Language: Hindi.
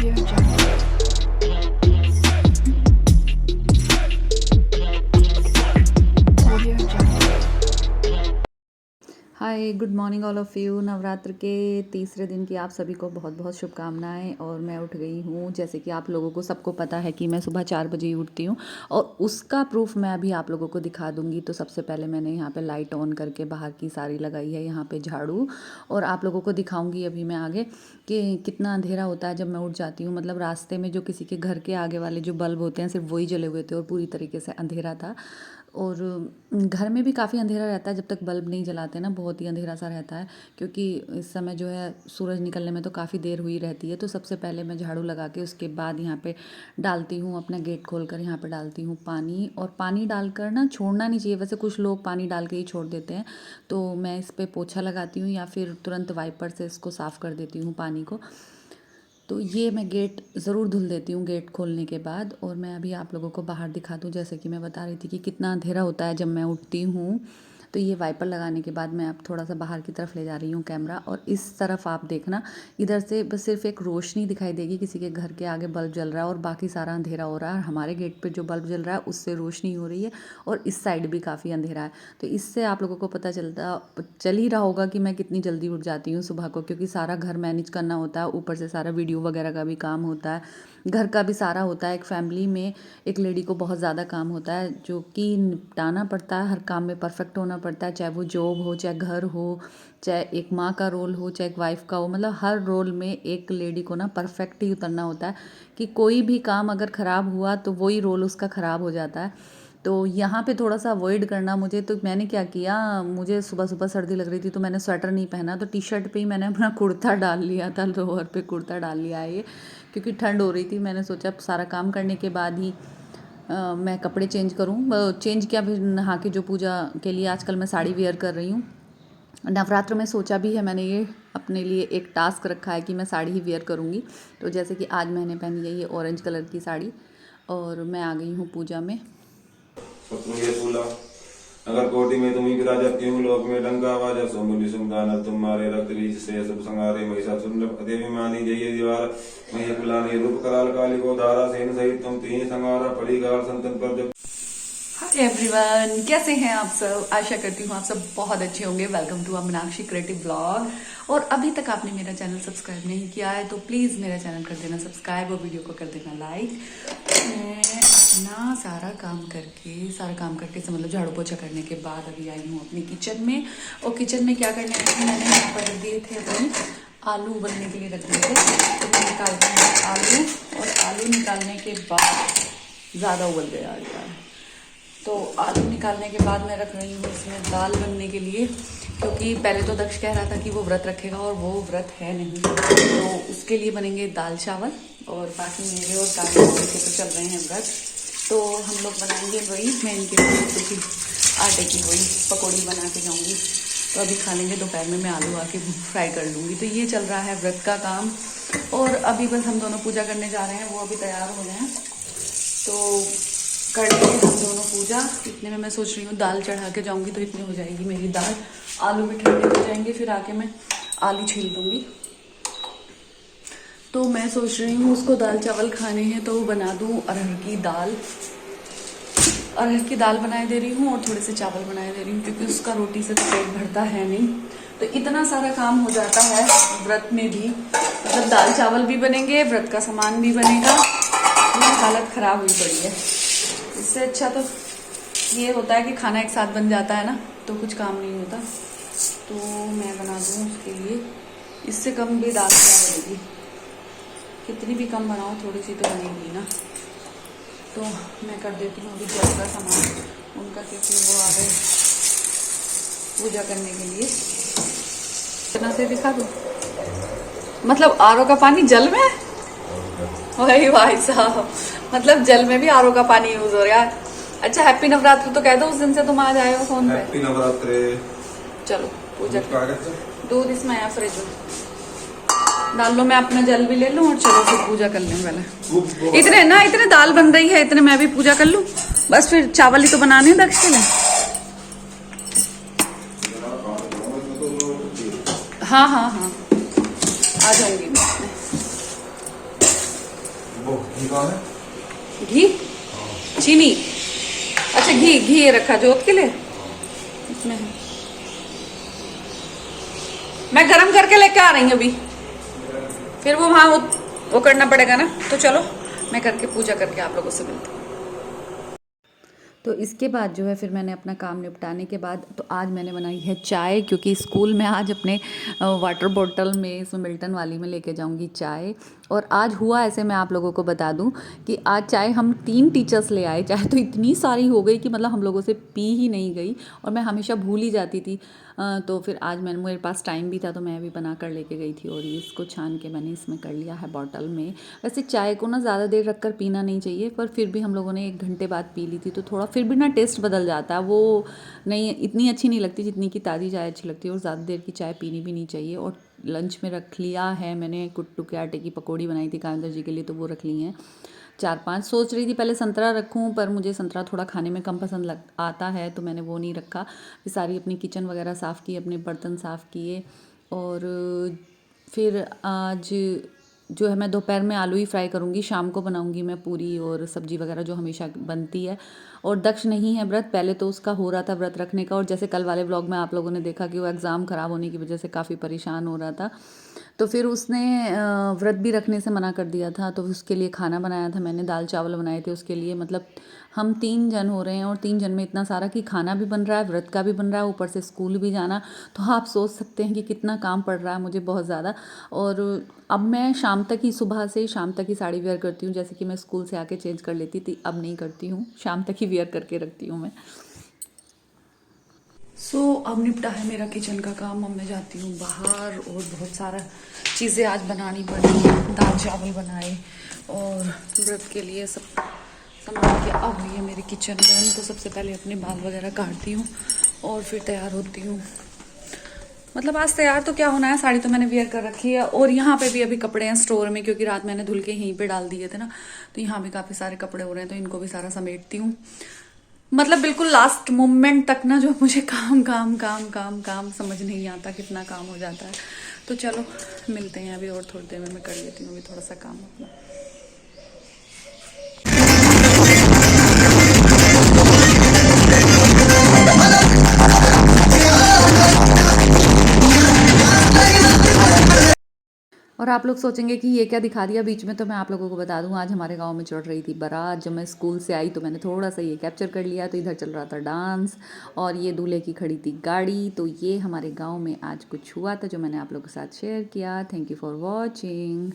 Audio Jungle. Audio Jungle. Hi good morning all of you. Navratra के तीसरे दिन की आप सभी को बहुत बहुत शुभकामनाएं। और मैं उठ गई हूँ, जैसे कि आप लोगों को सबको पता है कि मैं सुबह 4 बजे ही उठती हूँ और उसका प्रूफ मैं अभी आप लोगों को दिखा दूँगी। तो सबसे पहले मैंने यहाँ पे लाइट ऑन करके बाहर की सारी लगाई है, यहाँ पे झाड़ू, और आप लोगों को दिखाऊँगी अभी मैं आगे कि कितना अंधेरा होता है जब मैं उठ जाती हूँ। मतलब रास्ते में जो किसी के घर के आगे वाले जो बल्ब होते हैं सिर्फ वही जले हुए थे और पूरी तरीके से अंधेरा था। और घर में भी काफ़ी अंधेरा रहता है जब तक बल्ब नहीं जलाते ना, बहुत ही अंधेरा सा रहता है, क्योंकि इस समय जो है सूरज निकलने में तो काफ़ी देर हुई रहती है। तो सबसे पहले मैं झाड़ू लगा के उसके बाद यहाँ पे डालती हूँ, अपना गेट खोल कर यहाँ पे डालती हूँ पानी। और पानी डालकर ना छोड़ना नहीं चाहिए, वैसे कुछ लोग पानी डाल के ही छोड़ देते हैं, तो मैं इस पर पोछा लगाती हूँ या फिर तुरंत वाइपर से इसको साफ़ कर देती हूँ पानी को। तो ये मैं गेट ज़रूर धुल देती हूँ गेट खोलने के बाद। और मैं अभी आप लोगों को बाहर दिखा दूँ, जैसे कि मैं बता रही थी कि कितना अंधेरा होता है जब मैं उठती हूँ। तो ये वाइपर लगाने के बाद मैं अब थोड़ा सा बाहर की तरफ ले जा रही हूँ कैमरा, और इस तरफ आप देखना, इधर से बस सिर्फ एक रोशनी दिखाई देगी, किसी के घर के आगे बल्ब जल रहा है और बाकी सारा अंधेरा हो रहा है। और हमारे गेट पे जो बल्ब जल रहा है उससे रोशनी हो रही है, और इस साइड भी काफ़ी अंधेरा है। तो इससे आप लोगों को पता चल ही रहा होगा कि मैं कितनी जल्दी उठ जाती हूँ सुबह को, क्योंकि सारा घर मैनेज करना होता है, ऊपर से सारा वीडियो वगैरह का भी काम होता है, घर का भी सारा होता है। एक फैमिली में एक लेडी को बहुत ज़्यादा काम होता है जो कि निपटाना पड़ता है, हर काम में परफेक्ट होना पड़ता है, चाहे वो जॉब हो, चाहे घर हो, चाहे एक माँ का रोल हो, चाहे एक वाइफ का हो। मतलब हर रोल में एक लेडी को ना परफेक्ट ही उतरना होता है, कि कोई भी काम अगर ख़राब हुआ तो वही रोल उसका ख़राब हो जाता है। तो यहाँ पे थोड़ा सा अवॉइड करना मुझे, तो मैंने क्या किया, मुझे सुबह सुबह सर्दी लग रही थी तो मैंने स्वेटर नहीं पहना, तो टी शर्ट पे ही मैंने अपना कुर्ता डाल लिया था, लोअर पे कुर्ता डाल लिया है ये, क्योंकि ठंड हो रही थी। मैंने सोचा सारा काम करने के बाद ही मैं कपड़े चेंज करूँ। चेंज किया, फिर नहा के जो पूजा के लिए आजकल मैं साड़ी वेयर कर रही हूँ। नवरात्र में सोचा भी है मैंने, ये अपने लिए एक टास्क रखा है कि मैं साड़ी ही वेयर करूँगी। तो जैसे कि आज मैंने पहनी है ये ऑरेंज कलर की साड़ी, और मैं आ गई हूँ पूजा में। ये फूला अगर कोटि में तुम्ही विराजा क्यों लोक में डंका आवाजा सोमुनि सुमदान तुम्हारे रक्त बीज से सब संगारे महिषा सुंदर देवी मानी जय दीवार मही कुलानी रूप कराल काली को धारा सेन सहित तुम तीन संगारा पड़ी गाल संतन पर जब। हाय एवरीवन, कैसे हैं आप सब? आशा करती हूँ आप सब बहुत अच्छे होंगे। Welcome to Meenakshi creative blog. और अभी तक आपने मेरा चैनल सब्सक्राइब नहीं किया है तो प्लीज़ मेरा चैनल कर देना सब्सक्राइब और वीडियो को कर देना लाइक। मैं अपना सारा काम करके से मतलब झाड़ू पोछा करने के बाद अभी आई हूँ अपनी किचन में। और किचन में क्या करने आई थी, मैंने यहाँ पर रख दिए थे अपने आलू उबलने के लिए रख दिए थे। तो मैं निकालती हूँ आलू, और आलू निकालने के बाद ज़्यादा उबल गया यार, तो आलू निकालने के बाद मैं रख रही हूँ इसमें दाल बनने के लिए, क्योंकि पहले तो दक्ष कह रहा था कि वो व्रत रखेगा और वो व्रत है नहीं, तो उसके लिए बनेंगे दाल चावल। और बाकी मेरे और काले के तो चल रहे हैं व्रत, तो हम लोग बनाएंगे वही, मैं इनके लिए कुछ आटे की वही पकौड़ी बना के जाऊँगी, तो अभी खा लेंगे। दोपहर में मैं आलू आके फ्राई कर लूँगी। तो ये चल रहा है व्रत का काम। और अभी बस हम दोनों पूजा करने जा रहे हैं, वो अभी तैयार हो रहे हैं, तो कर लेंगे हम दोनों पूजा। इतने में मैं सोच रही हूँ दाल चढ़ा के जाऊँगी, तो इतनी हो जाएगी मेरी दाल। आलू भी ठंडे हो जाएंगे, फिर आके मैं आलू छील दूँगी। तो मैं सोच रही हूँ उसको दाल चावल खाने हैं तो बना दूँ अरहर की दाल। अरहर की दाल बनाए दे रही हूँ और थोड़े से चावल बनाए दे रही हूँ, क्योंकि उसका रोटी से तो पेट भरता है नहीं। तो इतना सारा काम हो जाता है व्रत में भी, मतलब दाल चावल भी बनेंगे, व्रत का सामान भी बनेगा। मेरी हालत ख़राब हुई पड़ी है। इससे अच्छा तो ये होता है कि खाना एक साथ बन जाता है ना, तो कुछ काम नहीं होता। तो मैं बना दूँ उसके लिए, इससे कम भी दाल क्या बनेगी, कितनी भी कम बनाओ थोड़ी सी तो बनेगी ना। तो मैं कर देती हूँ अभी जल का सामान उनका, क्योंकि वो आ गए पूजा करने के लिए। इतना से दिखा दूँ, मतलब आरओ का पानी जल में, वही भाई साहब, मतलब जल में भी आरओ का पानी यूज हो रहा है। अच्छा हैप्पी नवरात्र तो कह दो, उस दिन से तुम आज आए हो फोन पे। हैप्पी नवरात्र। चलो पूजा दूध इसमें आया फ्रिज में डाल लो, मैं अपना जल भी ले लूं और चलो फिर पूजा कर लें। पहले इतने दाल बन रही है, इतने मैं भी पूजा कर लूं, बस फिर चावल ही तो बनाने हैं दक्ष के लिए। हाँ हाँ हाँ, आ जाऊंगी मैं। वो घी कहाँ है? घी, चीनी, अच्छा घी घी ये रखा जोत के लिए इसमें है। मैं गरम करके लेके आ रही हूँ अभी, फिर वो वहाँ वो करना पड़ेगा ना, तो चलो मैं करके पूजा करके आप लोगों से मिलती हूँ। तो इसके बाद जो है फिर मैंने अपना काम निपटाने के बाद तो आज मैंने बनाई है चाय, क्योंकि स्कूल में आज अपने वाटर बॉटल में इसमें मिल्टन वाली में लेके जाऊंगी चाय। और आज हुआ ऐसे, मैं आप लोगों को बता दूं कि आज चाय हम 3 टीचर्स ले आए, चाय तो इतनी सारी हो गई कि मतलब हम लोगों से पी ही नहीं गई, और मैं हमेशा भूल ही जाती थी। तो फिर आज मैंने, मेरे पास टाइम भी था तो मैं भी बना कर लेके गई थी, और ये इसको छान के मैंने इसमें कर लिया है बॉटल में। वैसे चाय को ना ज़्यादा देर रख कर पीना नहीं चाहिए, पर फिर भी हम लोगों ने 1 घंटे बाद पी ली थी तो थोड़ा फिर भी ना टेस्ट बदल जाता है, वो नहीं इतनी अच्छी नहीं लगती जितनी कि ताज़ी चाय अच्छी लगती है। और ज़्यादा देर की चाय पीनी भी नहीं चाहिए। और लंच में रख लिया है मैंने, कुट्टू के आटे की पकौड़ी बनाई थी काविंदर जी के लिए, तो वो रख ली हैं 4-5। सोच रही थी पहले संतरा रखूं, पर मुझे संतरा थोड़ा खाने में कम पसंद आता है, तो मैंने वो नहीं रखा। फिर सारी अपनी किचन वगैरह साफ़ की, अपने बर्तन साफ़ किए। और फिर आज जो है मैं दोपहर में आलू ही फ्राई करूँगी, शाम को बनाऊँगी मैं पूरी और सब्ज़ी वगैरह जो हमेशा बनती है। और दक्ष नहीं है व्रत, पहले तो उसका हो रहा था व्रत रखने का, और जैसे कल वाले व्लॉग में आप लोगों ने देखा कि वो एग्ज़ाम ख़राब होने की वजह से काफ़ी परेशान हो रहा था, तो फिर उसने व्रत भी रखने से मना कर दिया था। तो उसके लिए खाना बनाया था मैंने, दाल चावल बनाए थे उसके लिए। मतलब हम 3 जन हो रहे हैं, और 3 जन में इतना सारा कि खाना भी बन रहा है, व्रत का भी बन रहा है, ऊपर से स्कूल भी जाना, तो आप सोच सकते हैं कि कितना काम पड़ रहा है मुझे, बहुत ज़्यादा। और अब मैं शाम तक ही, सुबह से शाम तक ही साड़ी वेयर करती हूँ, जैसे कि मैं स्कूल से आके चेंज कर लेती थी, अब नहीं करती हूँ, शाम तक ही वेयर करके रखती हूँ मैं। अब निपटा है मेरा किचन का काम। अब मैं जाती हूँ बाहर, और बहुत सारा चीज़ें आज बनानी पड़ी, दाल चावल बनाए और व्रत के लिए सब सामान के। अब ये मेरी किचन बन, तो सबसे पहले अपने बाल वगैरह काटती हूँ और फिर तैयार होती हूँ। मतलब आज तैयार तो क्या होना है, साड़ी तो मैंने वेयर कर रखी है। और यहाँ पे भी अभी कपड़े हैं स्टोर में, क्योंकि रात मैंने धुल के यहीं पे डाल दिए थे ना, तो यहाँ भी काफ़ी सारे कपड़े हो रहे हैं, तो इनको भी सारा समेटती हूँ। मतलब बिल्कुल लास्ट मोमेंट तक ना, जो मुझे काम काम काम काम काम समझ नहीं आता कितना काम हो जाता है। तो चलो मिलते हैं अभी, और थोड़ी देर में मैं कर लेती हूँ अभी थोड़ा सा काम अपना। और आप लोग सोचेंगे कि ये क्या दिखा दिया बीच में, तो मैं आप लोगों को बता दूं, आज हमारे गांव में चढ़ रही थी बारात। जब मैं स्कूल से आई तो मैंने थोड़ा सा ये कैप्चर कर लिया, तो इधर चल रहा था डांस, और ये दूल्हे की खड़ी थी गाड़ी। तो ये हमारे गांव में आज कुछ हुआ था जो मैंने आप लोगों के साथ शेयर किया। Thank you for watching.